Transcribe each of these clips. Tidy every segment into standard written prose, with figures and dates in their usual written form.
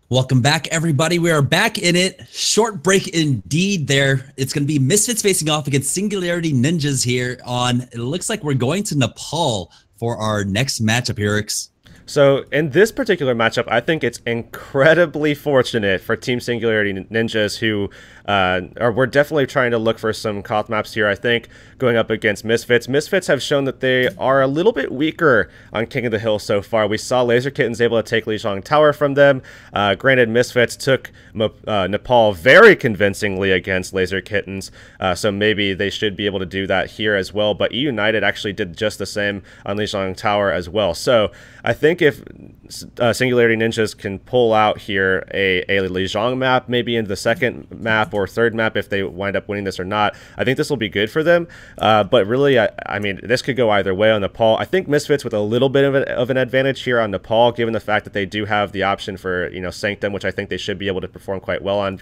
Welcome back, everybody. We are back in it. Short break indeed there. It's going to be Misfits facing off against Singularity Ninjas here on, it looks like we're going to Nepal for our next matchup here, Rix. So in this particular matchup, I think it's incredibly fortunate for Team Singularity Ninjas, who we're definitely trying to look for some COD maps here. I think going up against Misfits. Misfits have shown that they are a little bit weaker on King of the Hill so far. We saw Laser Kittens able to take Lijiang Tower from them. Granted, Misfits took Nepal very convincingly against Laser Kittens, so maybe they should be able to do that here as well. But E United actually did just the same on Lijiang Tower as well. So I think if Singularity Ninjas can pull out here a Lijiang map, maybe in the second map or third map, if they wind up winning this or not, I think this will be good for them. But really, I mean, this could go either way on Nepal. I think Misfits with a little bit of an advantage here on Nepal, given the fact that they do have the option for, Sanctum, which I think they should be able to perform quite well on.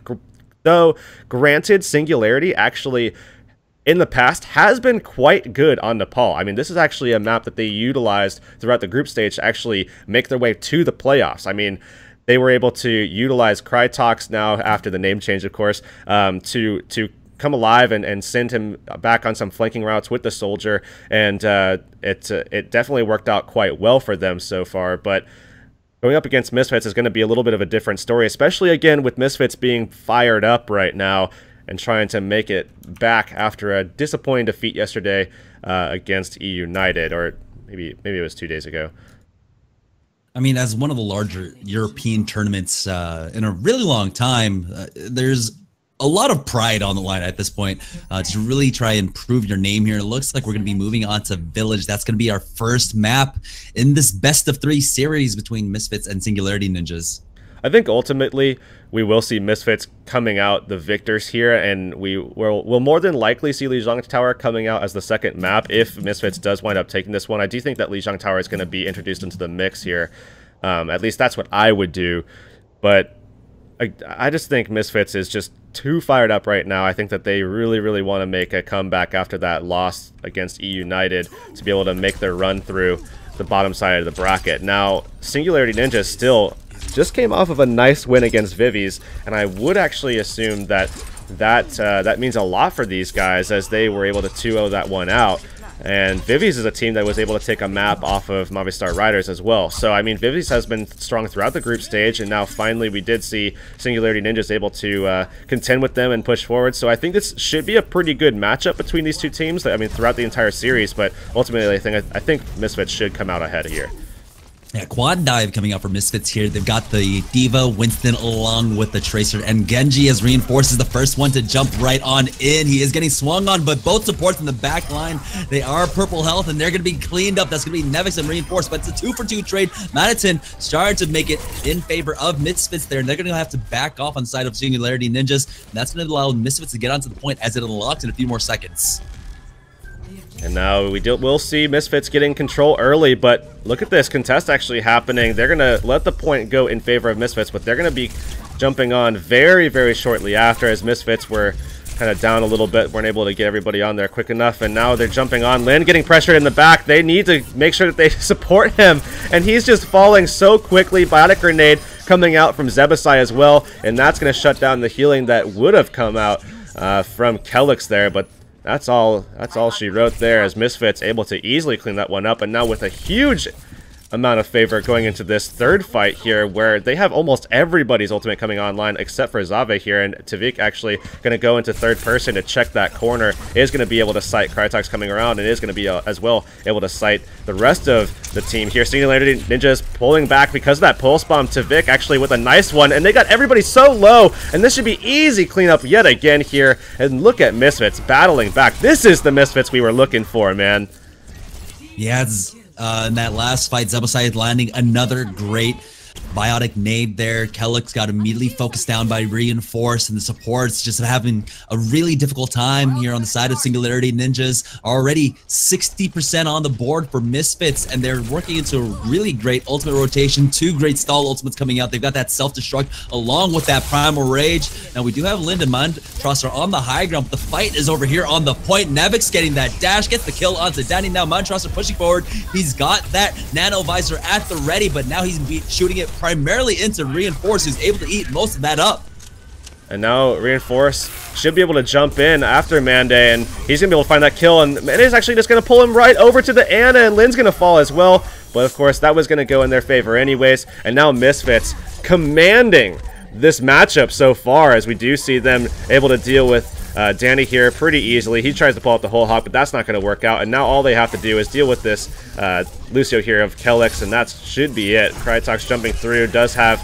Though, granted, Singularity actually in the past has been quite good on Nepal. I mean, this is actually a map that they utilized throughout the group stage to actually make their way to the playoffs. I mean, they were able to utilize Crytox now after the name change, of course, to come alive and send him back on some flanking routes with the soldier, and it definitely worked out quite well for them so far. But going up against Misfits is going to be a little bit of a different story, especially again with Misfits being fired up right now and trying to make it back after a disappointing defeat yesterday against E United, or maybe it was 2 days ago. I mean, as one of the larger European tournaments in a really long time, there's a lot of pride on the line at this point to really try and prove your name here. It looks like we're going to be moving on to Village. That's going to be our first map in this best-of-3 series between Misfits and Singularity Ninjas. I think ultimately we will see Misfits coming out the victors here, and we'll more than likely see Lijiang Tower coming out as the second map if Misfits does wind up taking this one. I do think that Lijiang Tower is going to be introduced into the mix here. At least that's what I would do. But I just think Misfits is just too fired up right now. I think that they really, really want to make a comeback after that loss against E United to be able to make their run through the bottom side of the bracket. Now, Singularity Ninja still just came off of a nice win against Vivi's, and I would actually assume that means a lot for these guys, as they were able to 2-0 that one out. And Vivi's is a team that was able to take a map off of Movistar Riders as well. So, I mean, Vivi's has been strong throughout the group stage, and now finally we did see Singularity Ninjas able to contend with them and push forward. So I think this should be a pretty good matchup between these two teams, I mean, throughout the entire series. But ultimately, I think Misfits should come out ahead here. Yeah, quad dive coming out for Misfits here. They've got the D.Va, Winston, along with the Tracer, and Genji as reinforces the first one to jump right on in. He is getting swung on, but both supports in the back line, they are purple health, and they're going to be cleaned up. That's going to be Nevix and reinforced, but it's a 2-for-2 trade. Matatin starting to make it in favor of Misfits there, and they're going to have to back off on the side of Singularity Ninjas, and that's going to allow Misfits to get onto the point as it unlocks in a few more seconds. And now we'll see Misfits getting control early, but look at this contest actually happening. They're going to let the point go in favor of Misfits, but they're going to be jumping on very, very shortly after, as Misfits were kind of down a little bit, weren't able to get everybody on there quick enough, and now they're jumping on. Lin getting pressured in the back. They need to make sure that they support him, and he's just falling so quickly. Biotic Grenade coming out from Zebasai as well, and that's going to shut down the healing that would have come out from Kelix there, but that's all she wrote there, as Misfits able to easily clean that one up. And now with a huge amount of favor going into this third fight here, where they have almost everybody's ultimate coming online except for Zave here, and Tavik actually going to go into third person to check that corner, is going to be able to sight Crytox coming around, and is going to be as well able to sight the rest of the team here. Singularity Ninjas pulling back because of that pulse bomb. Tavik actually with a nice one, and they got everybody so low, and this should be easy cleanup yet again here. And look at Misfits battling back. This is the Misfits we were looking for, man. Yeah, in that last fight, Zebasai landing another great biotic nade there. Kelix got immediately focused down by Reinforce, and the supports just having a really difficult time here on the side of Singularity Ninjas. Already 60% on the board for Misfits, and they're working into a really great ultimate rotation. 2 great stall ultimates coming out. They've got that self-destruct along with that primal rage. Now we do have Linden Mantrosser on the high ground, but the fight is over here on the point. Nevix getting that dash, gets the kill onto Danny. Now Mantrosser pushing forward. He's got that nano visor at the ready, but now he's shooting it it primarily into Reinforce, who's able to eat most of that up. And now Reinforce should be able to jump in after Mande, and he's going to be able to find that kill, and Mande's actually just going to pull him right over to the Ana, and Lin's going to fall as well. But of course, that was going to go in their favor anyways, and now Misfits commanding this matchup so far, as we do see them able to deal with Danny here pretty easily. He tries to pull out the whole hawk, but that's not going to work out, and now all they have to do is deal with this Lucio here of Kelix, and that should be it. Crytox jumping through does have...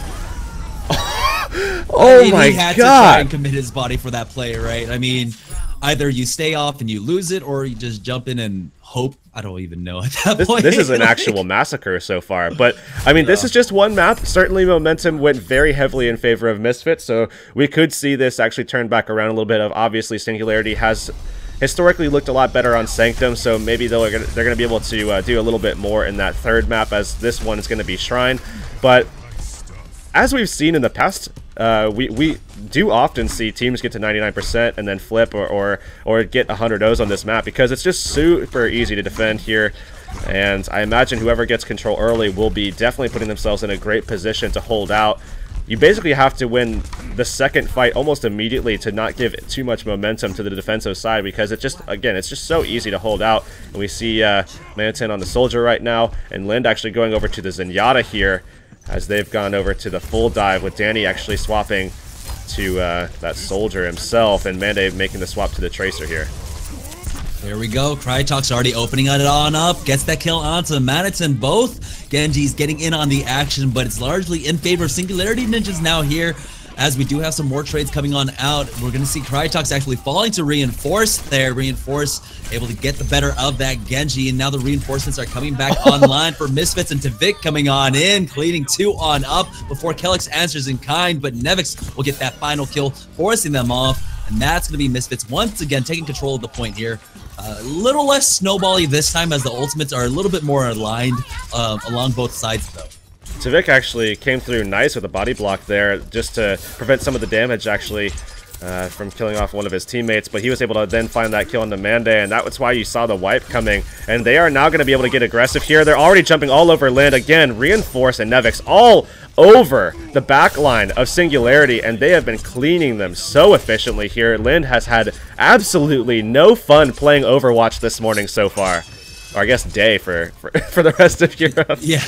Oh my he had to try and commit his body for that play, right? I mean, either you stay off and you lose it, or you just jump in and hope. I don't even know at that point. This is an actual massacre so far, but I mean, this is just one map. Certainly momentum went very heavily in favor of Misfits, so we could see this actually turn back around a little bit. Of obviously Singularity has historically looked a lot better on Sanctum, so maybe they're going to be able to do a little bit more in that third map, as this one is going to be Shrine. But as we've seen in the past, we do often see teams get to 99% and then flip or get 100 O's on this map, because it's just super easy to defend here. And I imagine whoever gets control early will be definitely putting themselves in a great position to hold out. You basically have to win the second fight almost immediately to not give too much momentum to the defensive side, because it just, again, it's just so easy to hold out. And we see Manatyn on the Soldier right now, and Lind actually going over to the Zenyatta here, as they've gone over to the full dive, with Danny actually swapping to that Soldier himself, and Mande making the swap to the Tracer here. There we go. Crytox already opening it on up. Gets that kill onto Manatyn. Both Genji's getting in on the action, but it's largely in favor of Singularity Ninjas now here, as we do have some more trades coming on out. We're going to see Crytox actually falling to Reinforce there. Reinforce able to get the better of that Genji, and now the reinforcements are coming back online for Misfits, and Tavik coming on in, cleaning 2 on up before Kelix answers in kind, but Nevix will get that final kill, forcing them off, and that's going to be Misfits once again taking control of the point here. A little less snowbally this time, as the ultimates are a little bit more aligned along both sides though. Tavik actually came through nice with a body block there, just to prevent some of the damage actually from killing off one of his teammates, but he was able to then find that kill on the Mande, and that was why you saw the wipe coming. And they are now going to be able to get aggressive here. They're already jumping all over Lind. Again, Reinforce and Nevix all over the back line of Singularity, and they have been cleaning them so efficiently here. Lind has had absolutely no fun playing Overwatch this morning so far. Or I guess day for the rest of Europe. Yeah.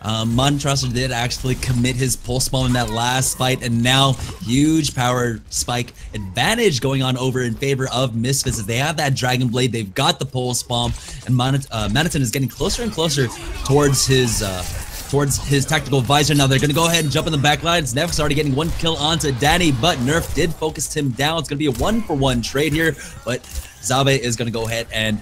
Montrosser did actually commit his pulse bomb in that last fight, and now huge power spike advantage going on over in favor of Misfits, as they have that Dragon Blade, they've got the pulse bomb, and Manatyn is getting closer and closer towards his tactical visor. Now they're going to go ahead and jump in the back lines. Nevix already getting 1 kill onto Danny, but Nerf did focus him down. It's going to be a 1-for-1 trade here, but Zabe is going to go ahead and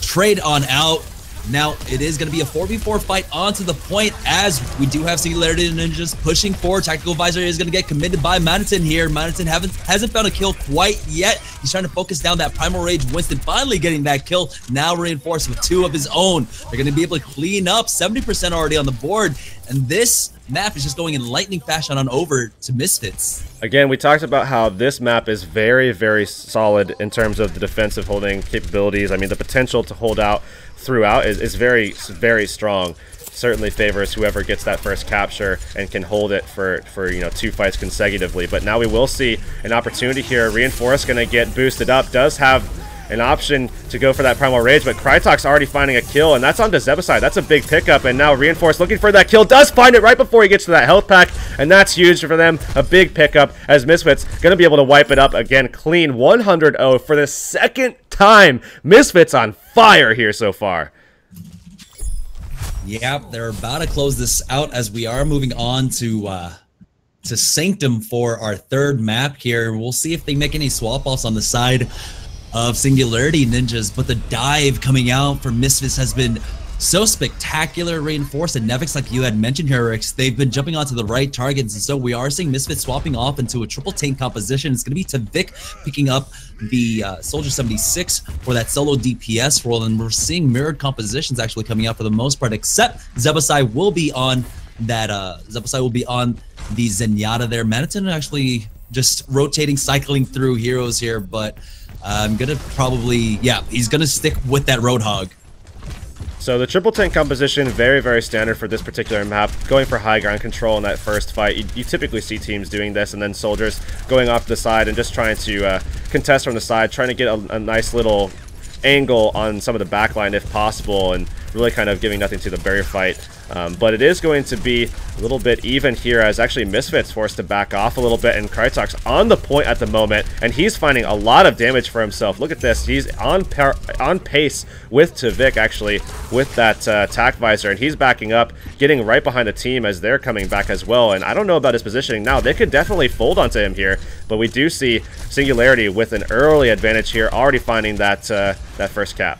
trade on out. Now, it is going to be a 4v4 fight onto the point, as we do have Singularity Ninjas pushing forward. Tactical Visor is going to get committed by Manatyn here. Manatyn hasn't found a kill quite yet. He's trying to focus down that Primal Rage. Winston finally getting that kill. Now reinforced with 2 of his own. They're going to be able to clean up 70% already on the board. And this map is just going in lightning fashion on over to Misfits. Again, we talked about how this map is very, very solid in terms of the defensive holding capabilities. I mean, the potential to hold out throughout is very, very strong. Certainly favors whoever gets that first capture and can hold it for 2 fights consecutively. But now we will see an opportunity here. Reinforce going to get boosted up. Does have an option to go for that Primal Rage, but Crytox already finding a kill, and that's on the Zebaside. That's a big pickup, and now Reinforce looking for that kill. Does find it right before he gets to that health pack, and that's huge for them. A big pickup, as Misfits going to be able to wipe it up again. Clean 100-0 for the second time. Misfits on fire here so far. Yeah, they're about to close this out, as we are moving on to Sanctum for our third map here. We'll see if they make any swap-offs on the side of Singularity Ninjas, but the dive coming out for Misfits has been so spectacular. Reinforced and Nevix, like you had mentioned here, Rix, they've been jumping onto the right targets, and so we are seeing Misfits swapping off into a triple tank composition. It's going to be Tavik picking up the Soldier 76 for that solo DPS role, and we're seeing mirrored compositions actually coming out for the most part, except Zebasai will be on that Zebasai will be on the Zenyatta there. Manatyn actually just rotating, cycling through heroes here, but I'm gonna probably, yeah, he's gonna stick with that Roadhog. So the triple tank composition, very, very standard for this particular map. Going for high ground control in that first fight. You typically see teams doing this, and then soldiers going off the side and just trying to contest from the side, trying to get a nice little angle on some of the backline if possible, and really kind of giving nothing to the barrier fight. But it is going to be a little bit even here, as actually Misfits forced to back off a little bit, and Krytox on the point at the moment, and he's finding a lot of damage for himself. Look at this, he's on pace with Tvik actually with that tack visor, and he's backing up, getting right behind the team as they're coming back as well. And I don't know about his positioning now. They could definitely fold onto him here, but we do see Singularity with an early advantage here, already finding that that first cap.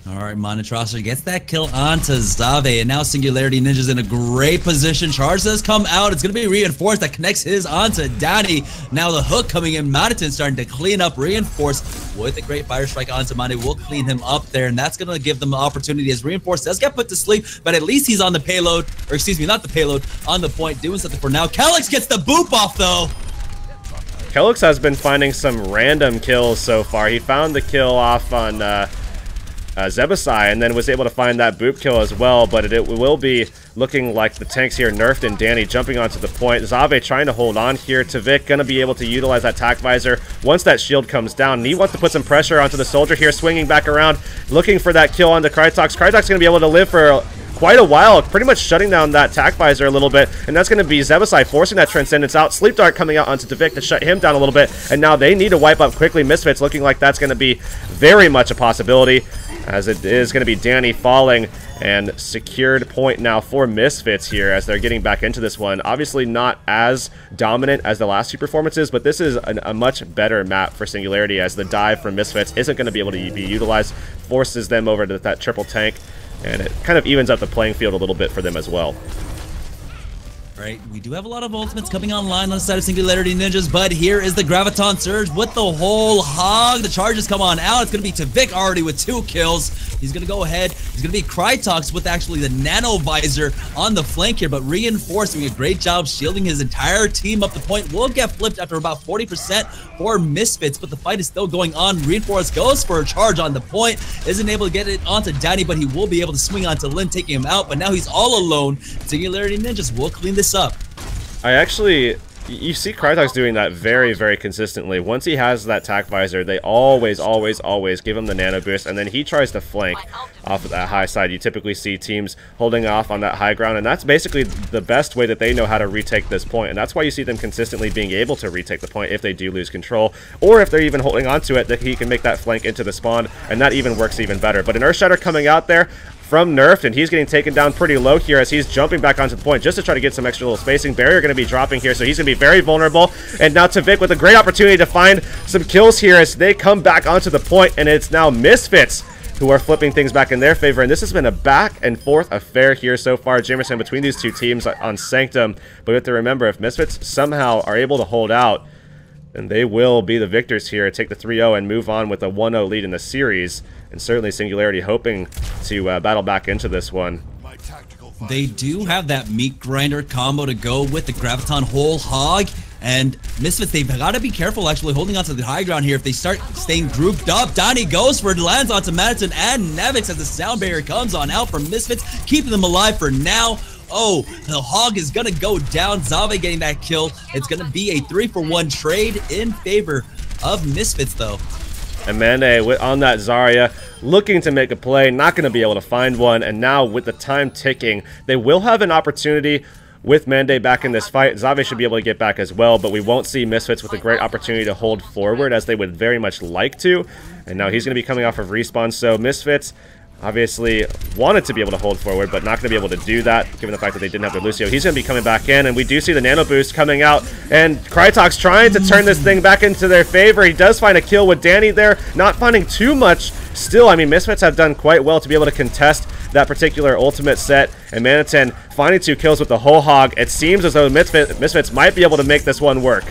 All right, Montrosser gets that kill onto Zave, and now Singularity Ninja's in a great position. Charge does come out. It's going to be Reinforced that connects his onto Danny. Now the hook coming in. Moniton starting to clean up Reinforced with a great fire strike onto Monty. Will clean him up there, and that's going to give them the opportunity as Reinforced does get put to sleep, but at least he's on the payload, or excuse me, not the payload, on the point, doing something for now. Calyx gets the boop off, though. Calyx has been finding some random kills so far. He found the kill off on Zebasai, and then was able to find that boop kill as well, but it will be looking like the tanks here nerfed, and Danny jumping onto the point. Zave trying to hold on here. Tvik gonna be able to utilize that tack visor once that shield comes down, and he wants to put some pressure onto the soldier here, swinging back around, looking for that kill onto Krytox. Krytox gonna be able to live for quite a while, pretty much shutting down that tack visor a little bit, and that's going to be Zebasai forcing that Transcendence out. Sleep Dart coming out onto Tvik to shut him down a little bit, and now they need to wipe up quickly. Misfits looking like that's going to be very much a possibility, as it is going to be Danny falling, and secured point now for Misfits here as they're getting back into this one. Obviously not as dominant as the last two performances, but this is a much better map for Singularity, as the dive from Misfits isn't going to be able to be utilized, forces them over to that triple tank, and it kind of evens out the playing field a little bit for them as well. Right, we do have a lot of ultimates coming online on the side of Singularity Ninjas, but here is the Graviton Surge with the whole hog. The charges come on out. It's going to be Tvik already with 2 kills. He's going to go ahead. He's going to be Krytox with actually the Nano Visor on the flank here, but Reinforced doing a great job shielding his entire team up the point. Will get flipped after about 40% for Misfits, but the fight is still going on. Reinforced goes for a charge on the point. Isn't able to get it onto Danny, but he will be able to swing onto Lin, taking him out, but now he's all alone. Singularity Ninjas will clean this up. You see Krytox doing that very, very consistently. Once he has that tack visor, they always give him the nano boost, and then he tries to flank off of that high side. You typically see teams holding off on that high ground, and that's basically the best way that they know how to retake this point, and that's why you see them consistently being able to retake the point if they do lose control, or if they're even holding on to it, that he can make that flank into the spawn, and that even works even better. But an Earthshatter coming out there from Nerfed, and he's getting taken down pretty low here as he's jumping back onto the point just to try to get some extra little spacing. Barrier going to be dropping here, so he's going to be very vulnerable. And now Tvik with a great opportunity to find some kills here as they come back onto the point, and it's now Misfits who are flipping things back in their favor. And this has been a back and forth affair here so far, Jamerson, between these two teams on Sanctum. But we have to remember, if Misfits somehow are able to hold out, and they will be the victors here, take the 3-0 and move on with a 1-0 lead in the series. And certainly Singularity hoping to battle back into this one. They do have that meat grinder combo to go with the Graviton whole hog. And Misfits, they've got to be careful actually holding on to the high ground here. If they start staying grouped up, Donnie goes for it, lands onto Madison and Nevix as the sound barrier comes on out from Misfits, keeping them alive for now. Oh, the hog is going to go down. Zave getting that kill. It's going to be a 3-for-1 trade in favor of Misfits, though. And Mande on that Zarya, looking to make a play, not going to be able to find one. And now with the time ticking, they will have an opportunity with Mande back in this fight. Zave should be able to get back as well, but we won't see Misfits with a great opportunity to hold forward as they would very much like to. And now he's going to be coming off of respawn, so Misfits obviously wanted to be able to hold forward, but not going to be able to do that, given the fact that they didn't have their Lucio. He's going to be coming back in, and we do see the nano boost coming out, and Krytox trying to turn this thing back into their favor. He does find a kill with Danny there, not finding too much. Still, I mean, Misfits have done quite well to be able to contest that particular ultimate set, and Maniton finding 2 kills with the whole hog. It seems as though Misfits might be able to make this one work.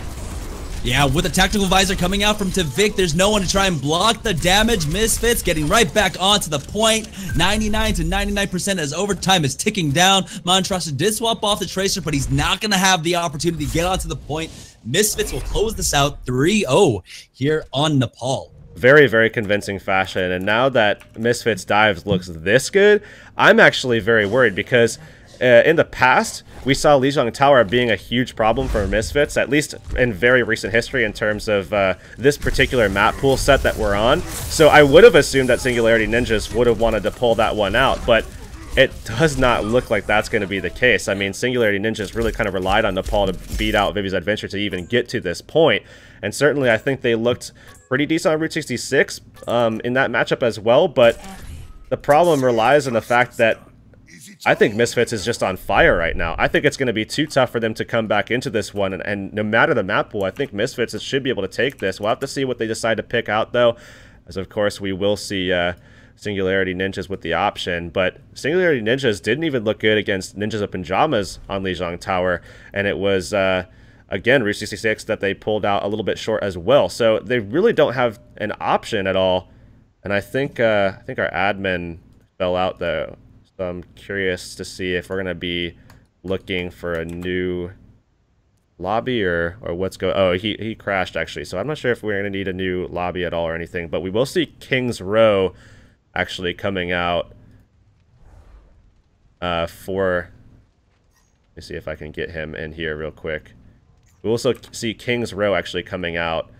Yeah, with a tactical visor coming out from Tvik, there's no one to try and block the damage. Misfits getting right back onto the point. 99 to 99% as overtime is ticking down. Montrosser did swap off the Tracer, but he's not going to have the opportunity to get onto the point. Misfits will close this out 3-0 here on Nepal. very, very convincing fashion. And now that Misfits dives looks this good, I'm actually very worried because in the past, we saw Lijiang Tower being a huge problem for Misfits, at least in very recent history in terms of this particular map pool set that we're on. So I would have assumed that Singularity Ninjas would have wanted to pull that one out, but it does not look like that's going to be the case. I mean, Singularity Ninjas really kind of relied on Nepal to beat out Vivi's Adventure to even get to this point. And certainly I think they looked pretty decent on Route 66 in that matchup as well, but the problem relies on the fact that I think Misfits is just on fire right now. I think it's going to be too tough for them to come back into this one, and no matter the map pool, I think Misfits should be able to take this. We'll have to see what they decide to pick out, though, as of course we will see Singularity Ninjas with the option, but Singularity Ninjas didn't even look good against Ninjas of Pajamas on Lijiang Tower, and it was, again, Route 66 that they pulled out a little bit short as well. So they really don't have an option at all, and I think our admin fell out, though. So I'm curious to see if we're going to be looking for a new lobby or what's going... Oh, he crashed, actually. So I'm not sure if we're going to need a new lobby at all or anything. But we will see King's Row actually coming out for... Let me see if I can get him in here real quick. We'll also see King's Row actually coming out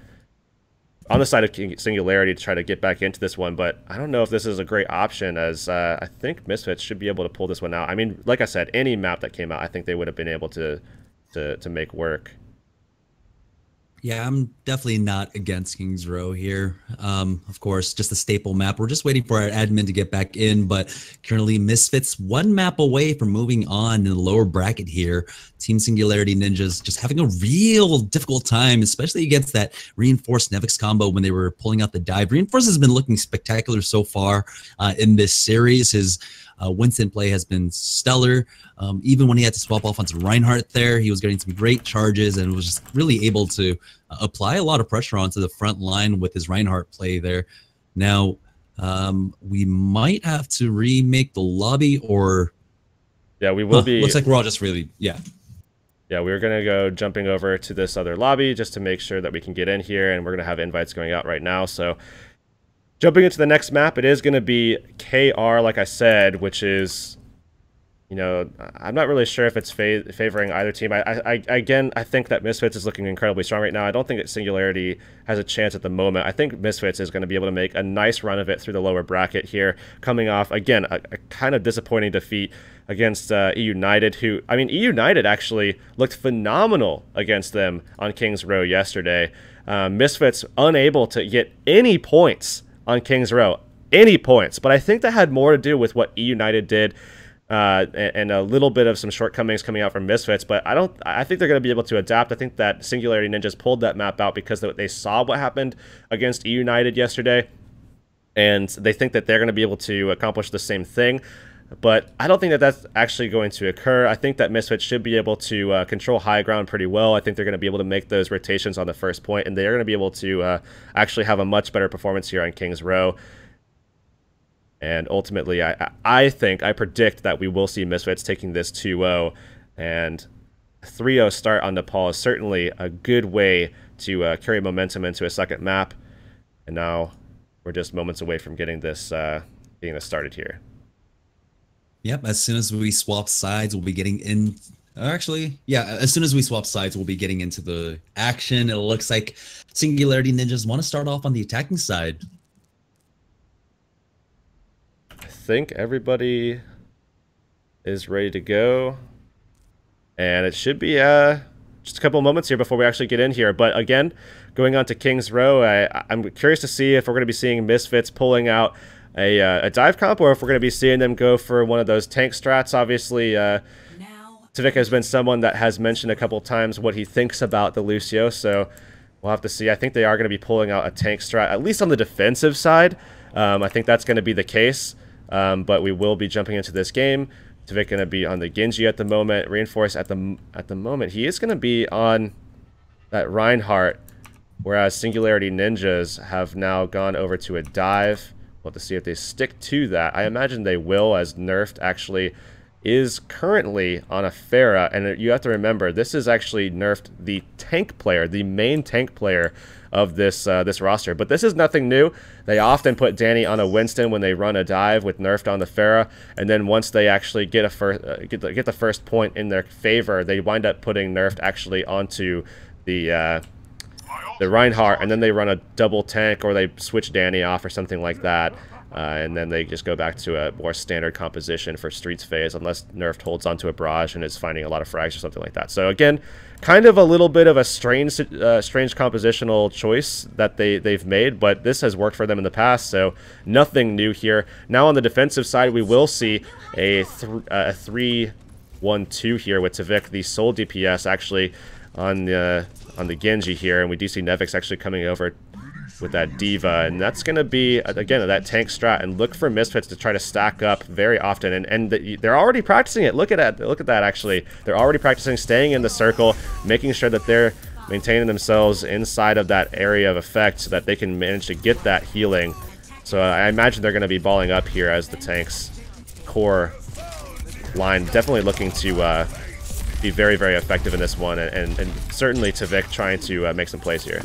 on the side of Singularity to try to get back into this one, but I don't know if this is a great option, as I think Misfits should be able to pull this one out. I mean, like I said, any map that came out, I think they would have been able to make work. Yeah, I'm definitely not against Kings Row here. Of course, just a staple map. We're just waiting for our admin to get back in, but currently Misfits one map away from moving on in the lower bracket here. Team Singularity Ninjas just having a real difficult time, especially against that Reinforced Nevix combo when they were pulling out the dive. Reinforced has been looking spectacular so far in this series. His Winston play has been stellar. Even when he had to swap off onto Reinhardt there, he was getting some great charges and was just really able to apply a lot of pressure onto the front line with his Reinhardt play there. Now, we might have to remake the lobby, or... Yeah, we will be... Looks like we're all just really... Yeah, we're going to go jumping over to this other lobby just to make sure that we can get in here, and we're going to have invites going out right now, so... Jumping into the next map, it is going to be KR, like I said, which is, you know, I'm not really sure if it's favoring either team. Again, I think that Misfits is looking incredibly strong right now. I don't think that Singularity has a chance at the moment. I think Misfits is going to be able to make a nice run of it through the lower bracket here, coming off, again, a kind of disappointing defeat against E United, who, I mean, E United actually looked phenomenal against them on King's Row yesterday. Misfits unable to get any points on King's Row, any points, but I think that had more to do with what E United did and a little bit of some shortcomings coming out from Misfits, but I think they're going to be able to adapt. I think that Singularity Ninjas pulled that map out because they saw what happened against E United yesterday, and they think that they're going to be able to accomplish the same thing. But I don't think that that's actually going to occur. I think that Misfits should be able to control high ground pretty well. I think they're going to be able to make those rotations on the first point, and they're going to be able to actually have a much better performance here on King's Row. And ultimately, I predict that we will see Misfits taking this 2-0, and 3-0 start on Nepal is certainly a good way to carry momentum into a second map. And now we're just moments away from getting this started here. Yep, as soon as we swap sides, we'll be getting in... Actually, yeah, as soon as we swap sides, we'll be getting into the action. It looks like Singularity Ninjas want to start off on the attacking side. I think everybody is ready to go. And it should be just a couple of moments here before we actually get in here. But again, going on to King's Row, I'm curious to see if we're going to be seeing Misfits pulling out a dive comp, or if we're going to be seeing them go for one of those tank strats. Obviously, Tavik has been someone that has mentioned a couple times what he thinks about the Lucio, so we'll have to see. I think they are going to be pulling out a tank strat, at least on the defensive side. I think that's going to be the case, but we will be jumping into this game. Tavik going to be on the Genji at the moment. Reinforce at the moment. He is going to be on that Reinhardt, whereas Singularity Ninjas have now gone over to a dive. We'll have to see if they stick to that. I imagine they will, as Nerfed actually is currently on a Pharah, and you have to remember, this is actually nerfed the tank player, the main tank player of this this roster. But this is nothing new. They often put Danny on a Winston when they run a dive with nerfed on the Pharah, and then once they actually get the first point in their favor, they wind up putting nerfed actually onto the Reinhardt, and then they run a double tank, or they switch Danny off or something like that. And then they just go back to a more standard composition for Streets phase, unless nerfed holds onto a barrage and is finding a lot of frags or something like that. So again, kind of a little bit of a strange compositional choice that they've made, but this has worked for them in the past, so nothing new here. Now on the defensive side, we will see a 3-1-2 here with Tvik, the sole DPS, actually on the Genji here, and we do see Nevix actually coming over with that Diva, and that's going to be, again, that tank strat, and look for Misfits to try to stack up very often, and they're already practicing it. Look at that, actually. They're already practicing staying in the circle, making sure that they're maintaining themselves inside of that area of effect so that they can manage to get that healing. So I imagine they're going to be balling up here as the tank's core line, definitely looking to be very, very effective in this one, and certainly Tvik trying to make some plays here.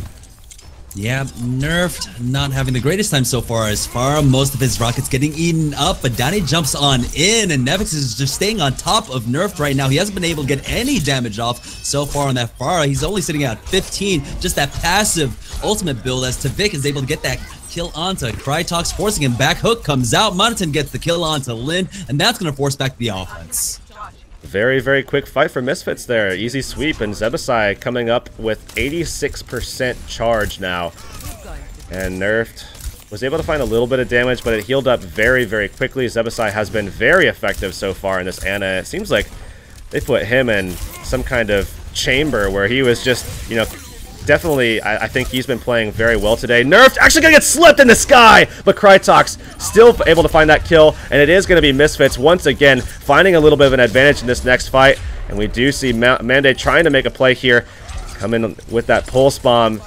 Yeah, nerfed not having the greatest time so far as far. Most of his rockets getting eaten up, but Danny jumps on in, and Nevix is just staying on top of nerfed right now. He hasn't been able to get any damage off so far on that Pharah. He's only sitting at 15, just that passive ultimate build as Tvik is able to get that kill onto Krytox, forcing him back. Hook comes out, Monoton gets the kill onto Lin, and that's going to force back the offense. Very, very quick fight for Misfits there. Easy sweep, and Zebasai coming up with 86% charge now. And nerfed was able to find a little bit of damage, but it healed up very, very quickly. Zebasai has been very effective so far in this Ana. It seems like they put him in some kind of chamber where he was just, you know, definitely, I think he's been playing very well today. Nerfed actually gonna get slipped in the sky, but Krytox still able to find that kill, and it is gonna be Misfits once again finding a little bit of an advantage in this next fight. And we do see Mande trying to make a play here, come in with that pulse bomb,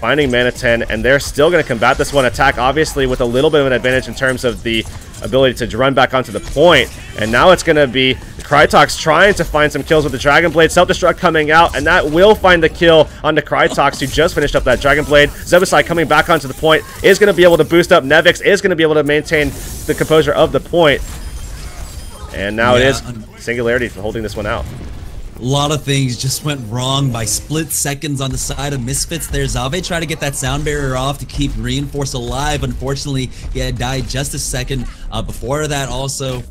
finding Monoton, and they're still gonna combat this one. Attack obviously with a little bit of an advantage in terms of the ability to run back onto the point, and now it's gonna be Krytox trying to find some kills with the Dragon Blade. Self-destruct coming out, and that will find the kill onto Krytox, who just finished up that Dragon Blade. Zebasai coming back onto the point is going to be able to boost up. Nevix is going to be able to maintain the composure of the point. And now it is Singularity holding this one out. A lot of things just went wrong by split seconds on the side of Misfits there. Zave tried to get that sound barrier off to keep Reinforce alive. Unfortunately, he had died just a second before that also.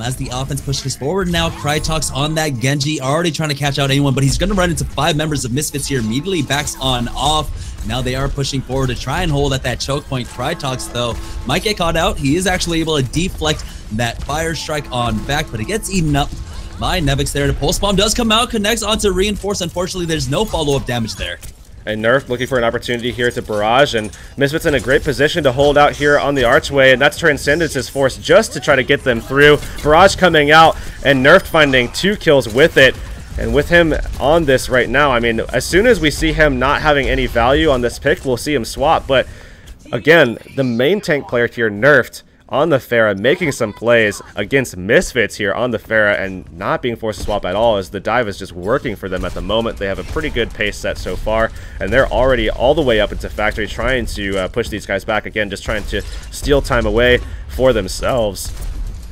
As the offense pushes forward now, Krytox on that Genji, already trying to catch out anyone, but he's going to run into 5 members of Misfits here. Immediately backs on off. Now they are pushing forward to try and hold at that choke point. Krytox, though, might get caught out. He is actually able to deflect that fire strike on back, but it gets eaten up by Nevix there. The pulse bomb does come out, connects onto Reinforce. Unfortunately, there's no follow-up damage there. And Nerf looking for an opportunity here to barrage, and Misfits in a great position to hold out here on the archway, and that's Transcendence's force just to try to get them through. Barrage coming out, and Nerf finding 2 kills with it. And with him on this right now, I mean, as soon as we see him not having any value on this pick, we'll see him swap. But again, the main tank player here, Nerfed, on the Pharah, making some plays against Misfits here on the Pharah and not being forced to swap at all, as the dive is just working for them at the moment. They have a pretty good pace set so far, and they're already all the way up into Factory trying to push these guys back again, just trying to steal time away for themselves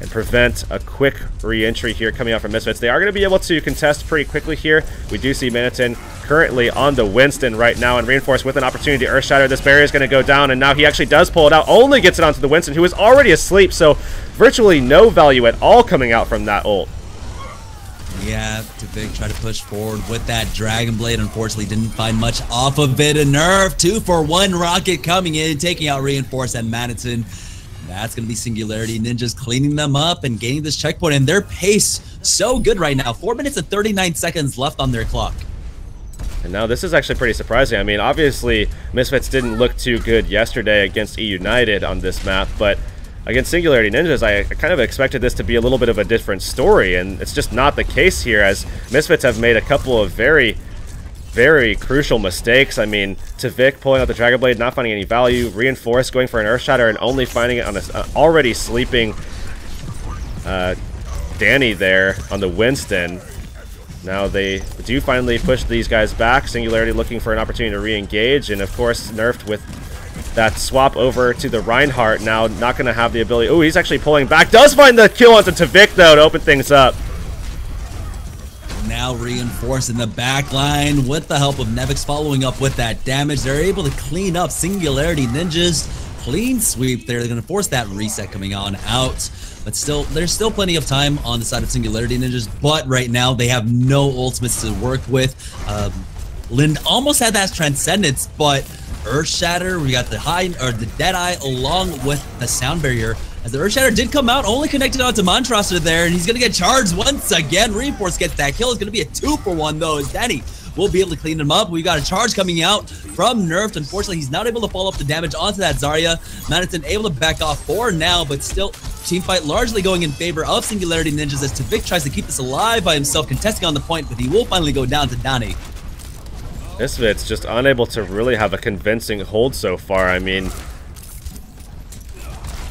and prevent a quick re-entry here coming out from Misfits. They are going to be able to contest pretty quickly here. We do see Monoton currently on the Winston right now, and Reinforce with an opportunity to Earthshatter. This barrier is going to go down, and now he actually does pull it out, only gets it onto the Winston, who is already asleep, so virtually no value at all coming out from that ult. Yeah, Tvik tried to push forward with that Dragon Blade. Unfortunately, didn't find much off of it. A nerf, 2-for-1 rocket coming in, taking out Reinforce and Monoton. That's going to be Singularity Ninjas cleaning them up and gaining this checkpoint. And their pace so good right now. 4 minutes and 39 seconds left on their clock. And now this is actually pretty surprising. I mean, obviously, Misfits didn't look too good yesterday against E United on this map, but against Singularity Ninjas, I kind of expected this to be a little bit of a different story, and it's just not the case here, as Misfits have made a couple of very crucial mistakes. I mean, Tvik pulling out the Dragon Blade, not finding any value. Reinforce going for an Earthshatter and only finding it on an already sleeping Danny there on the Winston. Now they do finally push these guys back. Singularity looking for an opportunity to re-engage, and of course Nerfed with that swap over to the Reinhardt. Now not going to have the ability. Oh, he's actually pulling back. Does find the kill onto Tavik though to open things up. Now reinforced in the back line with the help of Nevix following up with that damage. They're able to clean up Singularity Ninjas. Clean sweep there. They're going to force that reset coming on out. But still, there's still plenty of time on the side of Singularity Ninjas. But right now, they have no ultimates to work with. Lind almost had that Transcendence, but Earthshatter, we got the the Deadeye along with the Sound Barrier. As the Earthshatter did come out, only connected onto Montrosser there, and he's going to get charged once again. Reinforce gets that kill. It's going to be a 2-for-1 though, as Danny will be able to clean him up. We got a charge coming out from Nerfed. Unfortunately, he's not able to follow up the damage onto that Zarya. Madison able to back off for now, but still team fight largely going in favor of Singularity Ninjas as Tavik tries to keep this alive by himself, contesting on the point, but he will finally go down to Danny. Misfits just unable to really have a convincing hold so far. I mean,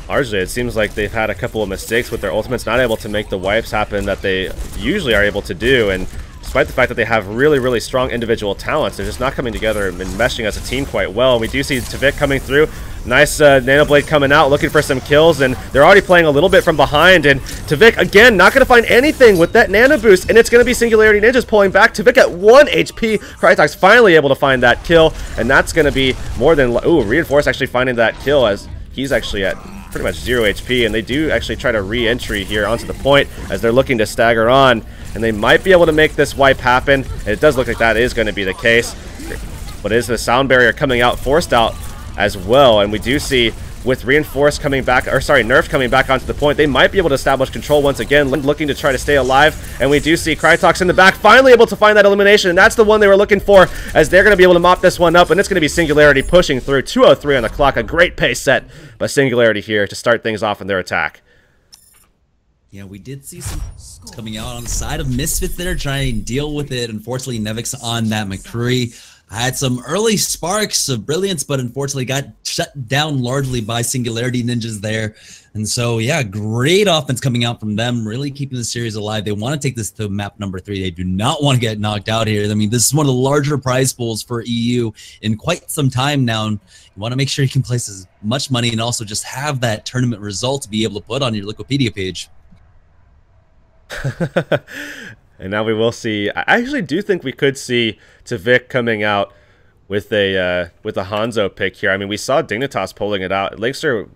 largely it seems like they've had a couple of mistakes with their ultimates, not able to make the wipes happen that they usually are able to do, and despite the fact that they have really, really strong individual talents, they're just not coming together and meshing as a team quite well. And we do see Tavik coming through. Nice Nanoblade coming out, looking for some kills, and they're already playing a little bit from behind. And Tavik, again, not going to find anything with that Nano Boost, and it's going to be Singularity Ninjas pulling back. Tavik at 1 HP. Crytek's finally able to find that kill, and that's going to be more than... Ooh, Reinforce actually finding that kill as he's actually at pretty much 0 HP, and they do actually try to re-entry here onto the point as they're looking to stagger on. And they might be able to make this wipe happen. And it does look like that is going to be the case. But is the Sound Barrier coming out, forced out as well. And we do see with Reinforced coming back, or sorry, Nerfed coming back onto the point, they might be able to establish control once again, looking to try to stay alive. And we do see Crytek's in the back, finally able to find that elimination. And that's the one they were looking for, as they're going to be able to mop this one up. And it's going to be Singularity pushing through. 2:03 on the clock. A great pace set by Singularity here to start things off in their attack. Yeah, we did see some coming out on the side of Misfits that are trying to deal with it. Unfortunately, Nevix on that McCree had some early sparks of brilliance, but unfortunately got shut down largely by Singularity Ninjas there. And so, yeah, great offense coming out from them, really keeping the series alive. They want to take this to map number 3. They do not want to get knocked out here. I mean, this is one of the larger prize pools for EU in quite some time now. You want to make sure you can place as much money and also just have that tournament result to be able to put on your Wikipedia page. And now we will see. I actually do think we could see Tavik coming out with a Hanzo pick here. I mean, we saw Dignitas pulling it out. Linkster,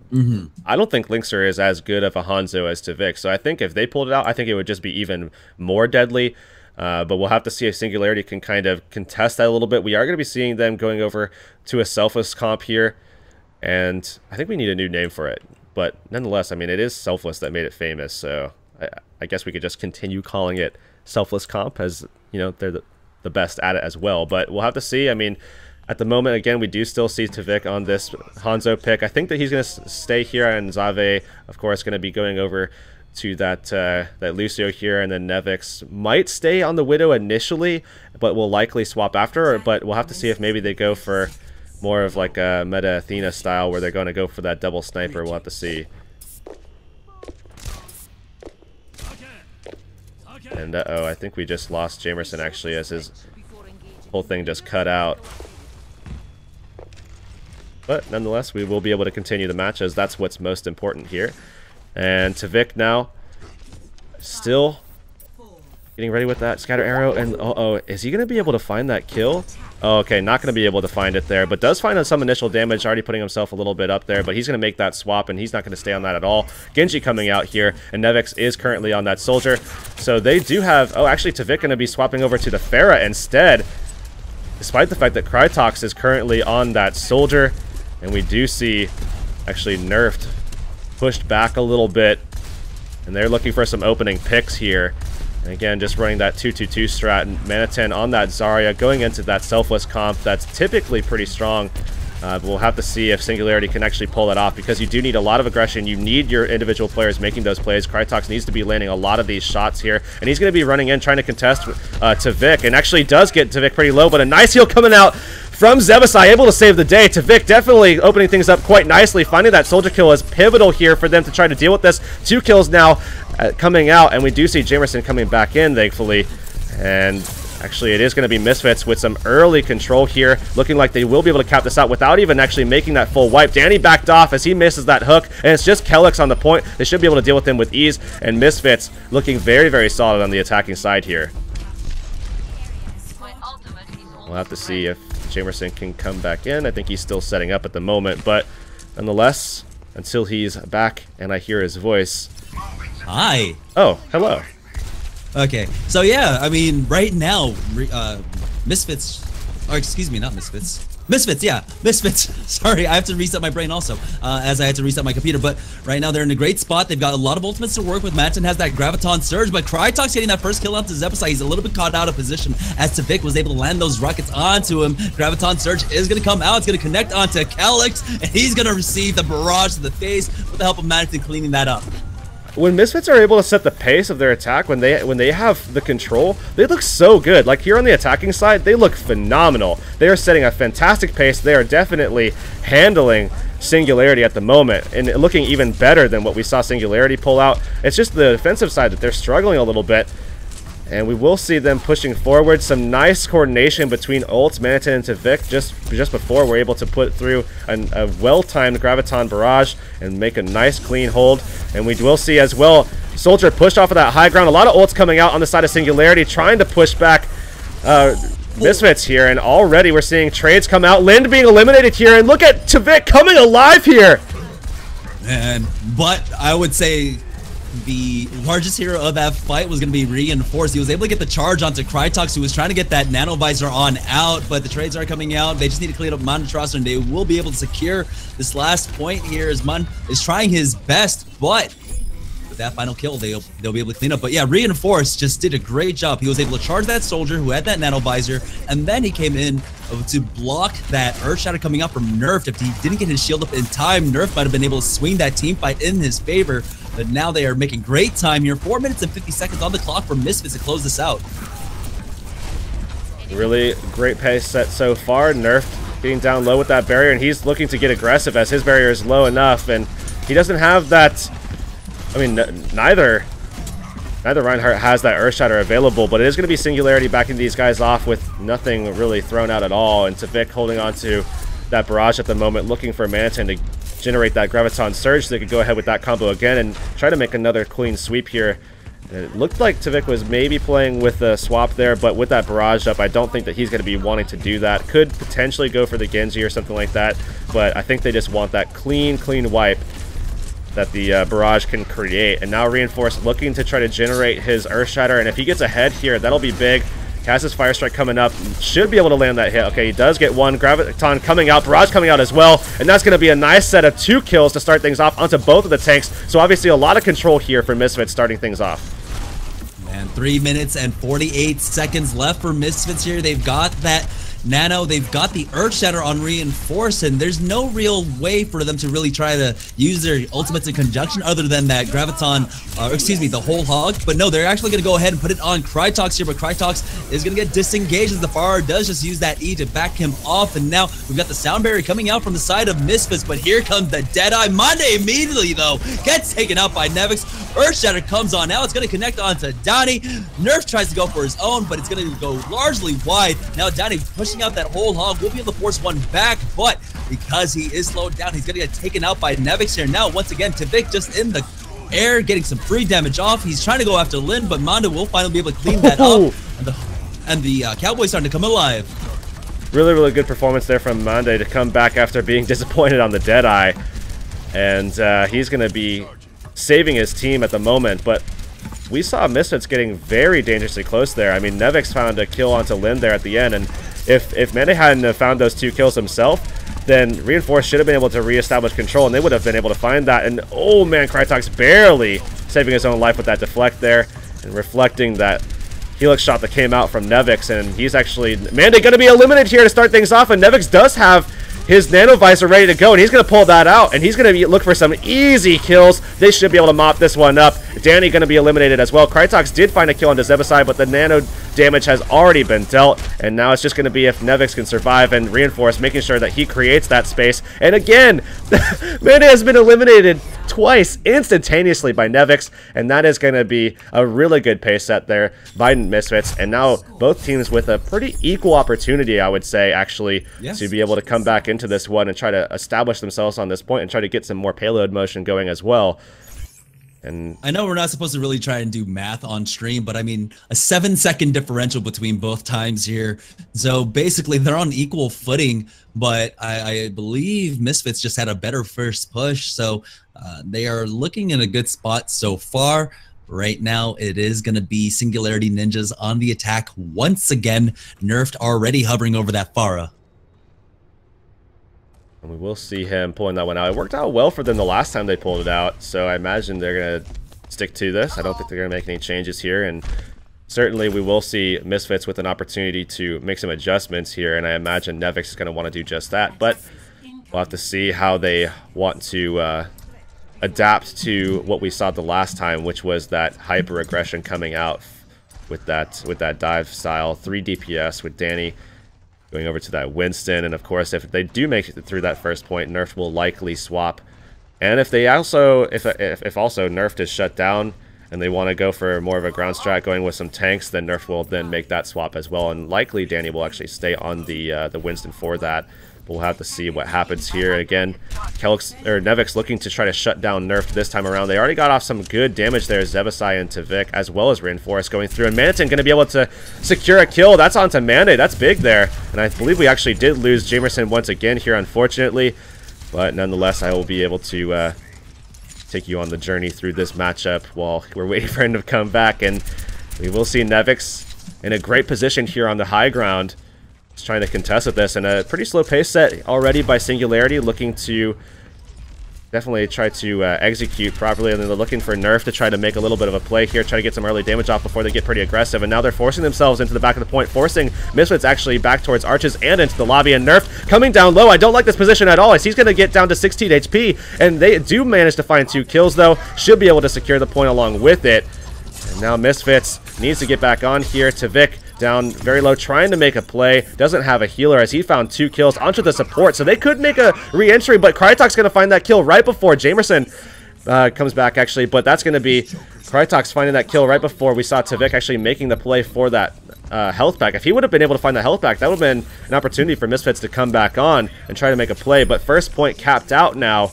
I don't think Linkster is as good of a Hanzo as Tavik. So I think if they pulled it out, I think it would just be even more deadly. But we'll have to see if Singularity can kind of contest that a little bit. We are going to be seeing them going over to a Selfless comp here. And I think we need a new name for it. But nonetheless, I mean, it is Selfless that made it famous. So I guess we could just continue calling it Selfless Comp, as you know, they're the best at it as well. But we'll have to see. I mean, at the moment, again, we do still see Tavik on this Hanzo pick. I think that he's going to stay here, and Zave, of course, going to be going over to that Lucio here, and then Nevix might stay on the Widow initially, but will likely swap after. But we'll have to see if maybe they go for more of like a Meta Athena style, where they're going to go for that double sniper. We'll have to see. And uh-oh, I think we just lost Jamerson actually, as his whole thing just cut out. But nonetheless, we will be able to continue the match, as that's what's most important here. And Tavik now still getting ready with that scatter arrow. And uh-oh, is he going to be able to find that kill? Oh, okay, not going to be able to find it there, but does find some initial damage, already putting himself a little bit up there, but he's going to make that swap, and he's not going to stay on that at all. Genji coming out here, and Nevix is currently on that Soldier. So they do have... Oh, actually, Tavik going to be swapping over to the Pharah instead, despite the fact that Crytek is currently on that Soldier. And we do see, actually, Nerfed pushed back a little bit, and they're looking for some opening picks here. And again, just running that 2-2-2 strat, and Manitin on that Zarya, going into that Selfless comp that's typically pretty strong. But we'll have to see if Singularity can actually pull it off, because you do need a lot of aggression. You need your individual players making those plays. Crytek needs to be landing a lot of these shots here, and he's going to be running in, trying to contest Tavik, and actually does get Tavik pretty low, but a nice heal coming out from Zebasai, able to save the day. Tvik definitely opening things up quite nicely. Finding that soldier kill is pivotal here for them to try to deal with this. 2 kills now coming out, and we do see Jamerson coming back in, thankfully. And actually, it is going to be Misfits with some early control here, looking like they will be able to cap this out without even actually making that full wipe. Danny backed off as he misses that hook, and it's just Kellex on the point. They should be able to deal with him with ease, and Misfits looking very, very solid on the attacking side here. We'll have to see if Jamerson can come back in. I think he's still setting up at the moment, but nonetheless, until he's back and I hear his voice. Hi. Oh, hello. Okay, so yeah, I mean, right now, Misfits, or excuse me, not Misfits. Misfits, yeah, Misfits. Sorry, I have to reset my brain also, as I had to reset my computer. But right now, they're in a great spot. They've got a lot of ultimates to work with. Manton has that Graviton Surge, but Crytox getting that first kill onto Zebasai. He's a little bit caught out of position as Tvik was able to land those rockets onto him. Graviton Surge is going to come out. It's going to connect onto Kellex, and he's going to receive the barrage to the face with the help of Manton cleaning that up. When Misfits are able to set the pace of their attack, when they have the control, they look so good. Like here on the attacking side, they look phenomenal. They are setting a fantastic pace. They are definitely handling Singularity at the moment and looking even better than what we saw Singularity pull out. It's just the defensive side that they're struggling a little bit. And we will see them pushing forward. Some nice coordination between Ult, Manton, and Tvik just before we're able to put through a well-timed Graviton Barrage and make a nice clean hold. And we will see as well, Soldier pushed off of that high ground. A lot of ults coming out on the side of Singularity, trying to push back Misfits here. And already we're seeing trades come out. Lind being eliminated here. And look at Tvik coming alive here. But I would say the largest hero of that fight was going to be Reinforced. He was able to get the charge onto Crytox, who was trying to get that Nano Visor on out, but the trades are coming out. They just need to clean up Montrosser, and they will be able to secure this last point here as Mon is trying his best, but with that final kill, they'll be able to clean up. But yeah, Reinforced just did a great job. He was able to charge that soldier who had that Nano Visor, and then he came in to block that Earth Shatter coming out from Nerf. If he didn't get his shield up in time, Nerf might have been able to swing that team fight in his favor. But now they are making great time here. 4 minutes and 50 seconds on the clock for Misfits to close this out. Really great pace set so far. Nerf getting down low with that barrier, and he's looking to get aggressive as his barrier is low enough, and he doesn't have that. I mean, neither Reinhardt has that Earth Shatter available, but it is going to be Singularity backing these guys off with nothing really thrown out at all, and Tvik holding on to that barrage at the moment, looking for Manton to generate that Graviton Surge so they could go ahead with that combo again and try to make another clean sweep here. It looked like Tvik was maybe playing with a swap there, but with that barrage up, I don't think that he's going to be wanting to do that. Could potentially go for the Genji or something like that, but I think they just want that clean wipe that the barrage can create. And now Reinforced looking to try to generate his Earth Shatter, and if he gets ahead here, that'll be big. Has his Fire Strike coming up, should be able to land that hit. Okay, he does get one. Graviton coming out, Barrage coming out as well, and that's going to be a nice set of 2 kills to start things off onto both of the tanks. So obviously a lot of control here for Misfits starting things off. Man, 3 minutes and 48 seconds left for Misfits here. They've got that Nano, they've got the Earth Shatter on Reinforce, and there's no real way for them to really try to use their ultimates in conjunction other than that Graviton, excuse me, the whole hog. But no, they're actually going to go ahead and put it on Crytox here, but Crytox is going to get disengaged as the Farah does just use that E to back him off. And now we've got the Sound Barrier coming out from the side of Misfits, but here comes the Deadeye. Monday immediately, though, gets taken out by Nevix. Earth Shatter comes on now. It's going to connect onto Donnie. Nerf tries to go for his own, but it's going to go largely wide. Now Donnie pushing out that whole hog, will be able to force one back, but because he is slowed down, he's going to get taken out by Nevix here. Now, once again, Tvik just in the air, getting some free damage off. He's trying to go after Lin, but Mondo will finally be able to clean that up. And the Cowboys starting to come alive. Really good performance there from Monday to come back after being disappointed on the Deadeye. And he's going to be saving his team at the moment, but we saw Misfits getting very dangerously close there. I mean, Nevix found a kill onto Lin there at the end, and if Mende hadn't found those 2 kills himself, then Reinforced should have been able to reestablish control, and they would have been able to find that. And oh man, Crytox barely saving his own life with that deflect there, and reflecting that Helix shot that came out from Nevix, and he's actually, Mende going to be eliminated here to start things off, and Nevix does have his nano visor ready to go, and he's going to pull that out, and he's going to look for some easy kills. They should be able to mop this one up. Danny going to be eliminated as well. Krytox did find a kill on the Zebasai, but the nano damage has already been dealt, and now it's just going to be if Nevix can survive and reinforce, making sure that he creates that space. And again, Mane has been eliminated twice instantaneously by Nevix, and that is going to be a really good pace set there by Misfits. And now both teams with a pretty equal opportunity, I would say, actually, to be able to come back into this one and try to establish themselves on this point and try to get some more payload motion going as well. And I know we're not supposed to really try and do math on stream, but I mean, a 7-second differential between both times here. So basically they're on equal footing, but I believe Misfits just had a better first push. So they are looking in a good spot so far. Right now, it is going to be Singularity Ninjas on the attack once again. Nerfed already hovering over that Pharah. And we will see him pulling that one out. It worked out well for them the last time they pulled it out, so I imagine they're going to stick to this. I don't think they're going to make any changes here, and certainly we will see Misfits with an opportunity to make some adjustments here, and I imagine Nevix is going to want to do just that, but we'll have to see how they want to adapt to what we saw the last time, which was that hyper aggression coming out with that dive style, 3 DPS with Danny going over to that Winston. And of course, if they do make it through that first point, Nerf will likely swap. And if they also, if also Nerf is shut down and they want to go for more of a ground strat going with some tanks, then Nerf will then make that swap as well. And likely Danny will actually stay on the Winston for that. But we'll have to see what happens here. Again, Nevix looking to try to shut down Nerf this time around. They already got off some good damage there, Zebasai and Tavik, as well as Reinforce going through. And Manitin going to be able to secure a kill. That's onto Mande. That's big there. And I believe we actually did lose Jamerson once again here, unfortunately. But nonetheless, I will be able to take you on the journey through this matchup while we're waiting for him to come back. And we will see Nevix in a great position here on the high ground. He's trying to contest with this, and a pretty slow pace set already by Singularity, looking to definitely try to execute properly, and then they're looking for Nerf to try to make a little bit of a play here, try to get some early damage off before they get pretty aggressive, and now they're forcing themselves into the back of the point, forcing Misfits actually back towards Arches and into the lobby, and Nerf coming down low. I don't like this position at all, as he's going to get down to 16 HP, and they do manage to find 2 kills, though. Should be able to secure the point along with it. And now Misfits needs to get back on here. Tavik down very low, trying to make a play. Doesn't have a healer, as he found 2 kills onto the support, so they could make a re-entry, but Krytox going to find that kill right before Jamerson comes back, actually. But that's going to be Krytox finding that kill right before we saw Tavik actually making the play for that health pack. If he would have been able to find the health pack, that would have been an opportunity for Misfits to come back on and try to make a play. But first point capped out now.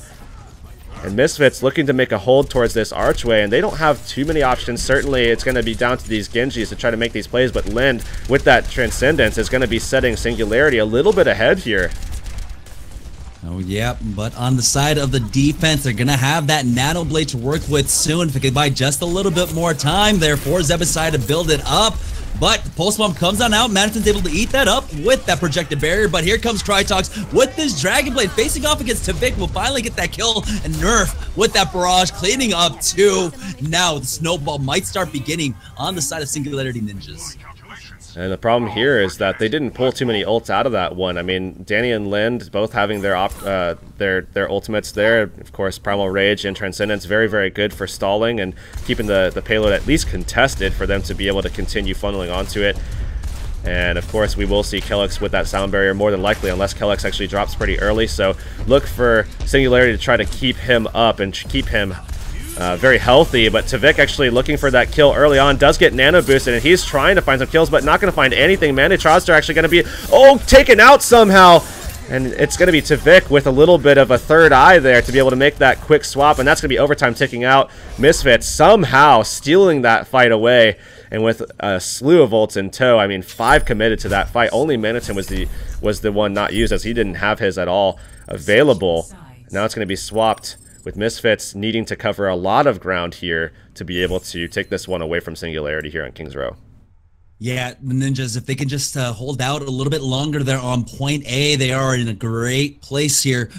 And Misfits looking to make a hold towards this archway, and they don't have too many options. Certainly, it's going to be down to these Genjis to try to make these plays, but Lind, with that Transcendence, is going to be setting Singularity a little bit ahead here. Oh, yeah, but on the side of the defense, they're going to have that Nano Blade to work with soon. If they could buy just a little bit more time there for Zebasai to build it up. But Pulse Bomb comes on out. Madison's able to eat that up with that projected barrier. But here comes Krytox with this Dragon Blade facing off against Tavik. Will finally get that kill. And Nerf with that barrage cleaning up too. Now the snowball might start beginning on the side of Singularity Ninjas. And the problem here is that they didn't pull too many ults out of that one. I mean, Danny and Lind both having their ultimates there. Of course, Primal Rage and Transcendence, very, very good for stalling and keeping the payload at least contested for them to be able to continue funneling onto it. And of course, we will see Kellex with that sound barrier more than likely, unless Kellex actually drops pretty early. So look for Singularity to try to keep him up and keep him very healthy, but Tavik actually looking for that kill early on, does get nano boosted, and he's trying to find some kills, but not going to find anything. Mande Troster actually going to be, taken out somehow, and it's going to be Tavik with a little bit of a third eye there to be able to make that quick swap, and that's going to be overtime ticking out. Misfits somehow stealing that fight away, and with a slew of ults in tow. I mean, 5 committed to that fight. Only Manitin was the one not used, as he didn't have his at all available. Now it's going to be swapped, with Misfits needing to cover a lot of ground here to be able to take this one away from Singularity here on Kings Row. Yeah, the Ninjas, if they can just hold out a little bit longer, they're on point A. They are in a great place here.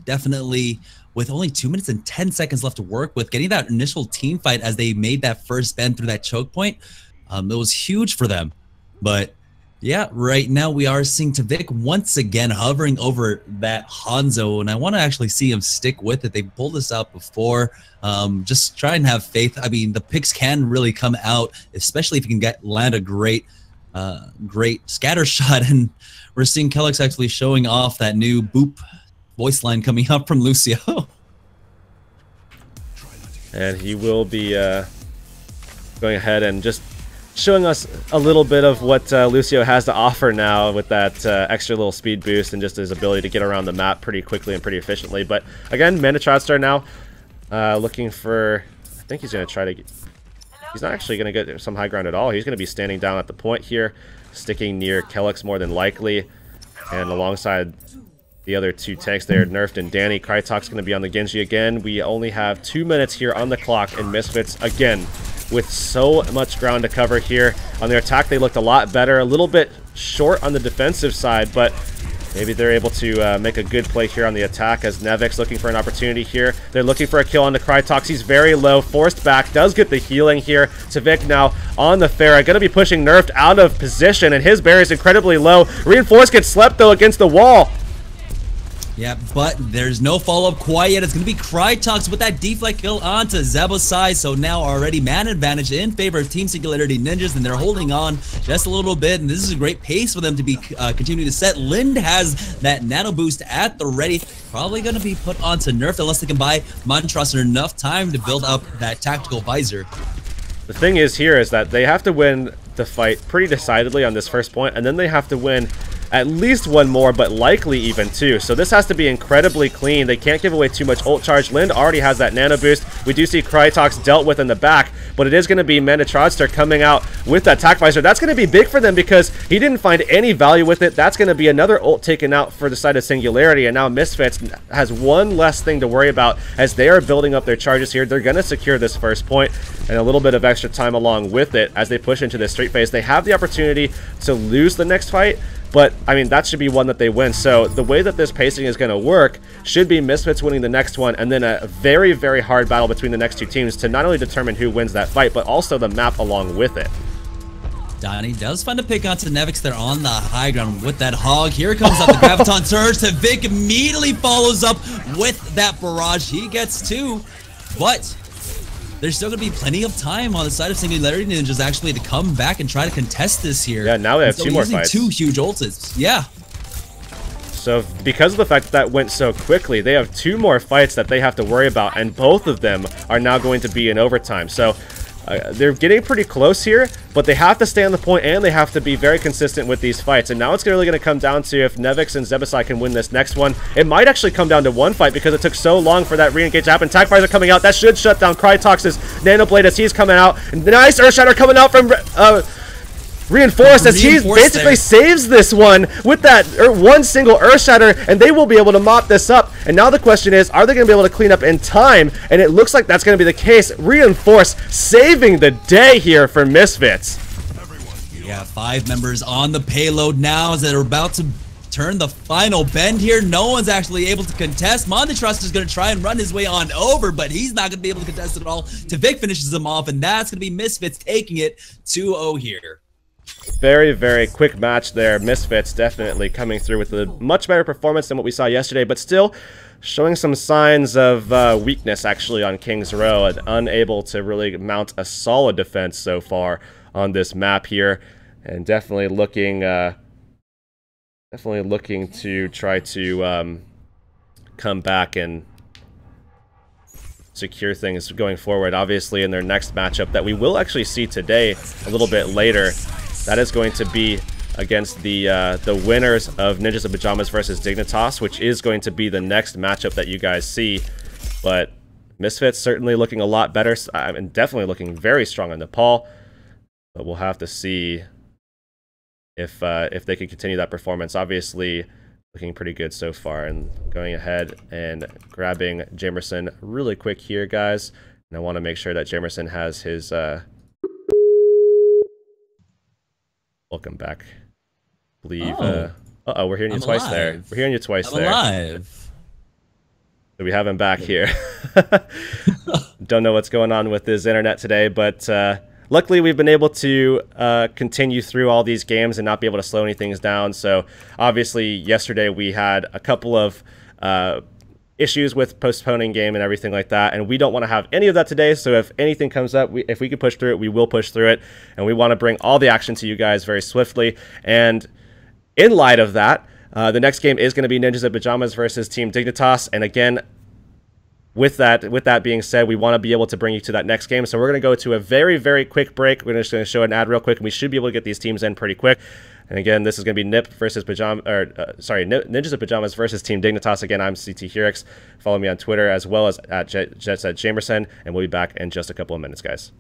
Definitely with only 2 minutes and 10 seconds left to work with, getting that initial team fight as they made that first bend through that choke point. It was huge for them. But Yeah, right now we are seeing Tavik once again hovering over that Hanzo, and I want to actually see him stick with it. They pulled this out before. Just try and have faith. I mean, the picks can really come out, especially if you can land a great scatter shot. And we're seeing Kellex actually showing off that new boop voice line coming up from Lucio. And he will be going ahead and just showing us a little bit of what Lucio has to offer now with that extra little speed boost and just his ability to get around the map pretty quickly and pretty efficiently. But again, Mana Tradster now looking for, I think he's going to try to get, he's not actually going to get some high ground at all. He's going to be standing down at the point here, sticking near Kellex more than likely, and alongside the other two tanks there, Nerfed and Danny. Krytok's going to be on the Genji again. We only have 2 minutes here on the clock, and Misfits again with so much ground to cover here. On their attack, they looked a lot better, a little bit short on the defensive side, but maybe they're able to make a good play here on the attack as Nevix looking for an opportunity here. They're looking for a kill on the Krytox. He's very low, forced back, does get the healing here. Tavik now on the Pharah, going to be pushing Nerfed out of position, and his barrier is incredibly low. Reinforced gets slept, though, against the wall. Yeah, but there's no follow-up quite yet. It's going to be Krytox with that deflect kill onto Zebo's side. So now already man advantage in favor of Team Singularity Ninjas, and they're holding on just a little bit. And this is a great pace for them to be continuing to set. Lind has that nano boost at the ready. Probably going to be put onto Nerf unless they can buy Montrosser enough time to build up that tactical visor. The thing is here is that they have to win the fight pretty decidedly on this first point, and then they have to win at least one more, but likely even two. So this has to be incredibly clean. They can't give away too much ult charge. Lind already has that nano boost. We do see Krytox dealt with in the back, but it is going to be Mana Tradster coming out with that attack visor. That's going to be big for them because he didn't find any value with it. That's going to be another ult taken out for the side of Singularity, and now Misfits has one less thing to worry about as they are building up their charges here. They're going to secure this first point and a little bit of extra time along with it as they push into this street phase. They have the opportunity to lose the next fight, but, I mean, that should be one that they win. So the way that this pacing is going to work should be Misfits winning the next one, and then a very, very hard battle between the next two teams to not only determine who wins that fight, but also the map along with it. Donnie does find a pick onto Nevix. They're on the high ground with that hog. Here comes up the Graviton Surge. Tavik immediately follows up with that barrage. He gets two, but there's still going to be plenty of time on the side of Singularity Ninjas actually to come back and try to contest this here. Yeah, now they have two more fights. Two huge ults. Yeah. So because of the fact that that went so quickly, they have two more fights that they have to worry about, and both of them are now going to be in overtime. So they're getting pretty close here, but they have to stay on the point and they have to be very consistent with these fights. And now it's really going to come down to if Nevix and Zebasai can win this next one. It might actually come down to one fight because it took so long for that re-engage to happen. Attack fires are coming out. That should shut down Krytox's Nano Blade as he's coming out. Nice Earth Shatter coming out from Reinforced as he basically saves this one with that one single Earth Shatter, and they will be able to mop this up. And now the question is, are they going to be able to clean up in time? And it looks like that's going to be the case. Reinforced saving the day here for Misfits. Yeah, 5 members on the payload now as they're about to turn the final bend here. No one's actually able to contest. Montrosser is going to try and run his way on over, but he's not going to be able to contest at all. Tavik finishes him off, and that's going to be Misfits taking it 2-0 here. Very, very quick match there. Misfits definitely coming through with a much better performance than what we saw yesterday, but still showing some signs of weakness actually on King's Row, and unable to really mount a solid defense so far on this map here, and definitely looking to try to come back and secure things going forward. Obviously in their next matchup that we will actually see today a little bit later, that is going to be against the winners of Ninjas in Pajamas versus Dignitas, which is going to be the next matchup that you guys see. But Misfits certainly looking a lot better, and definitely looking very strong on Nepal. But we'll have to see if they can continue that performance. Obviously looking pretty good so far, and going ahead and grabbing Jamerson really quick here, guys. And I want to make sure that Jamerson has his welcome back. I believe. Uh-oh, we're hearing you twice there. We're hearing you twice there. Alive. So we have him back here. Don't know what's going on with his internet today, but luckily, we've been able to continue through all these games and not be able to slow any things down. So obviously, yesterday we had a couple of issues with postponing game and everything like that, and we don't want to have any of that today. So if anything comes up, if we can push through it, we will push through it, and we want to bring all the action to you guys very swiftly. And in light of that, the next game is going to be Ninjas in Pajamas versus Team Dignitas, and again, with that being said, we want to be able to bring you to that next game. So we're going to go to a very, very quick break. We're just going to show an ad real quick, and we should be able to get these teams in pretty quick. And again, this is going to be Ninjas in Pajamas versus Team Dignitas. Again, I'm CT Hurix. Follow me on Twitter as well as at JetSetJamerson, and we'll be back in just a couple of minutes, guys.